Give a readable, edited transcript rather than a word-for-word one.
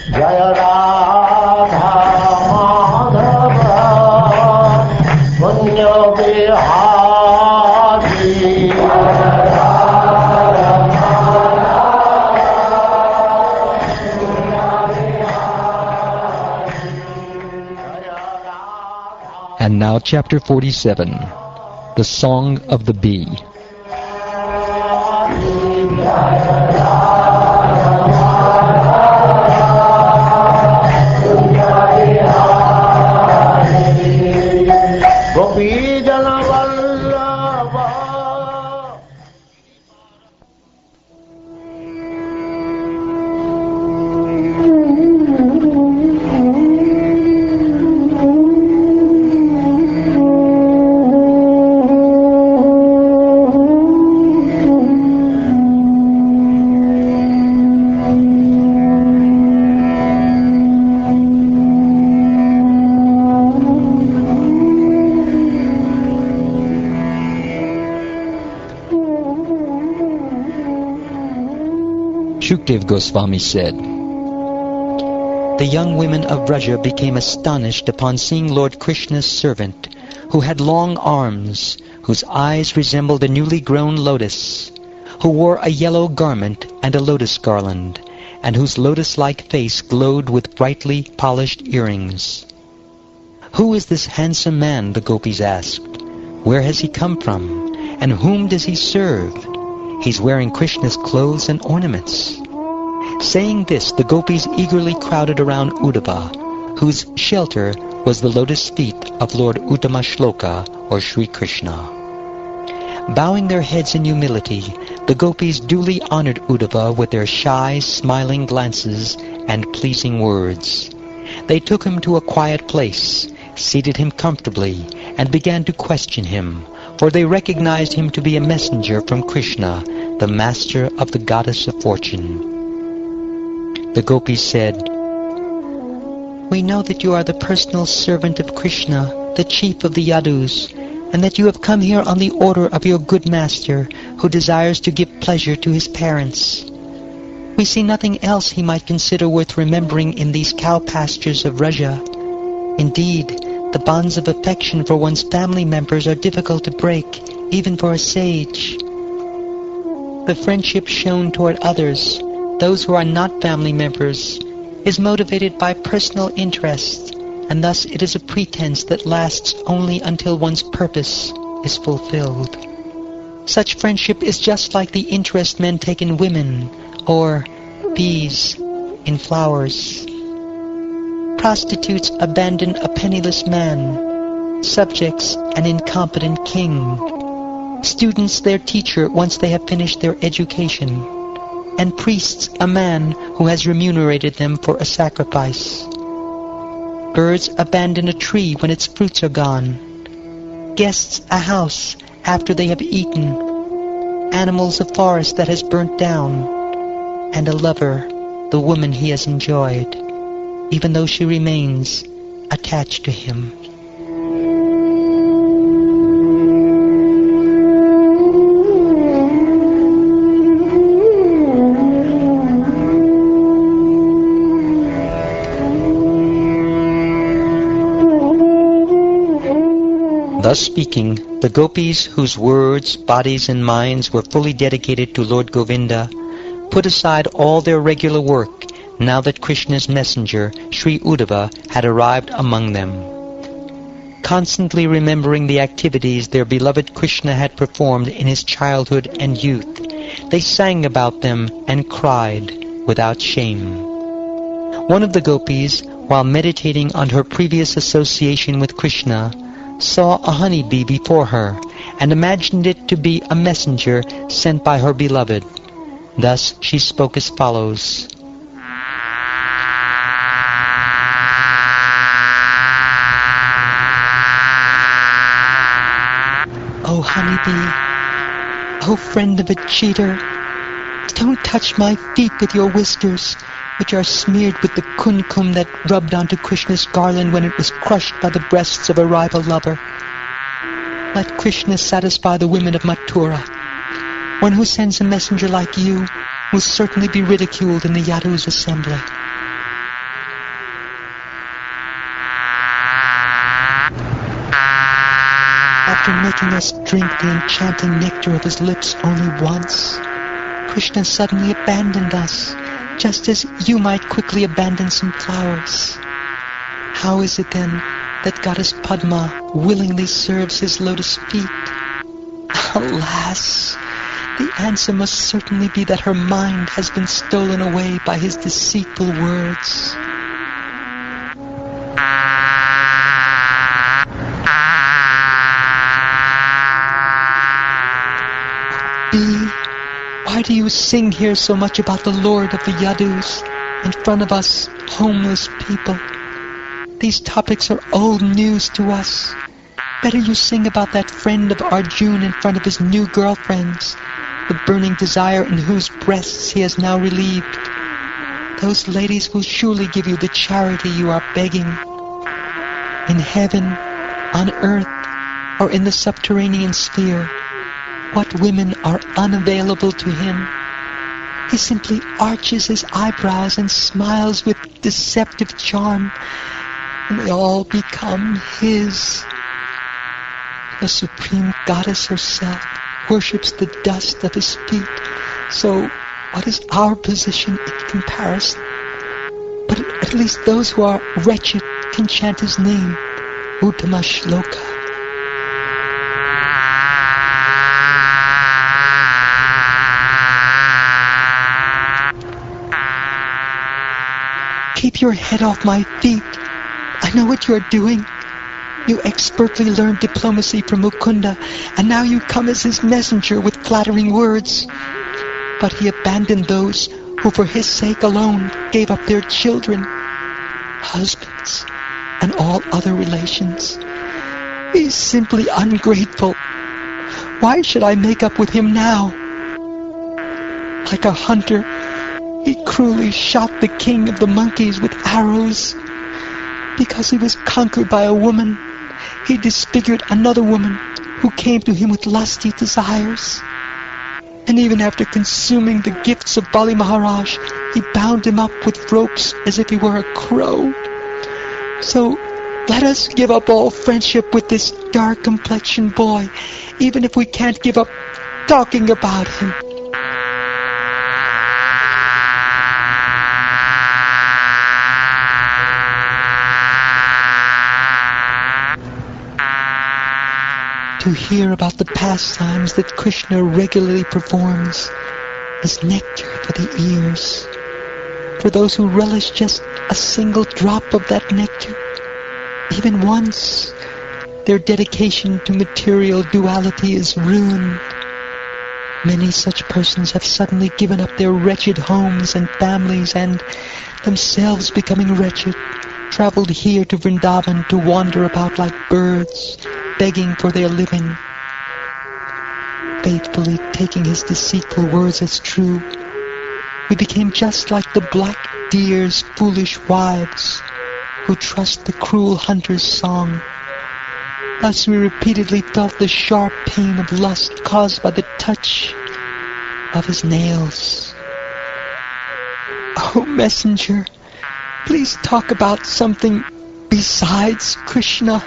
Jaya Radha Madhava Punya Bihari And now chapter 47, the Song of the Bee. Shukdev Goswami said, "The young women of Braja became astonished upon seeing Lord Krishna's servant, who had long arms, whose eyes resembled a newly grown lotus, who wore a yellow garment and a lotus garland, and whose lotus-like face glowed with brightly polished earrings. 'Who is this handsome man?' the gopis asked. 'Where has he come from? And whom does he serve? He's wearing Krishna's clothes and ornaments.' Saying this, the gopis eagerly crowded around Uddhava, whose shelter was the lotus feet of Lord Uttamashloka, or Sri Krishna. Bowing their heads in humility, the gopis duly honored Uddhava with their shy, smiling glances and pleasing words. They took him to a quiet place, seated him comfortably, and began to question him, for they recognized him to be a messenger from Krishna, the master of the goddess of fortune. The gopis said, "We know that you are the personal servant of Krishna, the chief of the Yadus, and that you have come here on the order of your good master, who desires to give pleasure to his parents. We see nothing else he might consider worth remembering in these cow pastures of Vraja. Indeed, the bonds of affection for one's family members are difficult to break, even for a sage. The friendship shown toward others, those who are not family members, is motivated by personal interest, and thus it is a pretense that lasts only until one's purpose is fulfilled. Such friendship is just like the interest men take in women, or bees in flowers. Prostitutes abandon a penniless man, subjects an incompetent king, students their teacher once they have finished their education, and priests a man who has remunerated them for a sacrifice. Birds abandon a tree when its fruits are gone, guests a house after they have eaten, animals a forest that has burnt down, and a lover the woman he has enjoyed, even though she remains attached to him." Thus speaking, the gopis, whose words, bodies, and minds were fully dedicated to Lord Govinda, put aside all their regular work now that Krishna's messenger, Sri Uddhava, had arrived among them. Constantly remembering the activities their beloved Krishna had performed in his childhood and youth, they sang about them and cried without shame. One of the gopis, while meditating on her previous association with Krishna, saw a honeybee before her and imagined it to be a messenger sent by her beloved. Thus she spoke as follows: "O honeybee, O friend of a cheater, don't touch my feet with your whiskers, which are smeared with the kumkum that rubbed onto Krishna's garland when it was crushed by the breasts of a rival lover. Let Krishna satisfy the women of Mathura. One who sends a messenger like you will certainly be ridiculed in the Yadu's assembly." after making us drink the enchanting nectar of his lips only once, Krishna suddenly abandoned us, just as you might quickly abandon some flowers. How is it then that Goddess Padma willingly serves his lotus feet? Alas, the answer must certainly be that her mind has been stolen away by his deceitful words. Why do you sing here so much about the Lord of the Yadus in front of us homeless people? These topics are old news to us. Better you sing about that friend of Arjun in front of his new girlfriends, the burning desire in whose breasts he has now relieved. Those ladies will surely give you the charity you are begging. In heaven, on earth, or in the subterranean sphere, what women are unavailable to him? He simply arches his eyebrows and smiles with deceptive charm, and they all become his. The Supreme Goddess herself worships the dust of his feet. So what is our position in comparison? But at least those who are wretched can chant his name, Uttama Shloka. Keep your head off my feet. I know what you are doing. You expertly learned diplomacy from Mukunda, and now you come as his messenger with flattering words. But he abandoned those who for his sake alone gave up their children, husbands, and all other relations. He's simply ungrateful. Why should I make up with him now? Like a hunter, he cruelly shot the king of the monkeys with arrows. Because he was conquered by a woman, he disfigured another woman who came to him with lusty desires. And even after consuming the gifts of Bali Maharaj, he bound him up with ropes as if he were a crow. So let us give up all friendship with this dark-complexioned boy, even if we can't give up talking about him. To hear about the pastimes that Krishna regularly performs is nectar for the ears. For those who relish just a single drop of that nectar, even once, their dedication to material duality is ruined. Many such persons have suddenly given up their wretched homes and families and, themselves becoming wretched, traveled here to Vrindavan to wander about like birds, begging for their living. Faithfully taking his deceitful words as true, we became just like the black deer's foolish wives, who trust the cruel hunter's song. Thus we repeatedly felt the sharp pain of lust caused by the touch of his nails. Oh, messenger, please talk about something besides Krishna.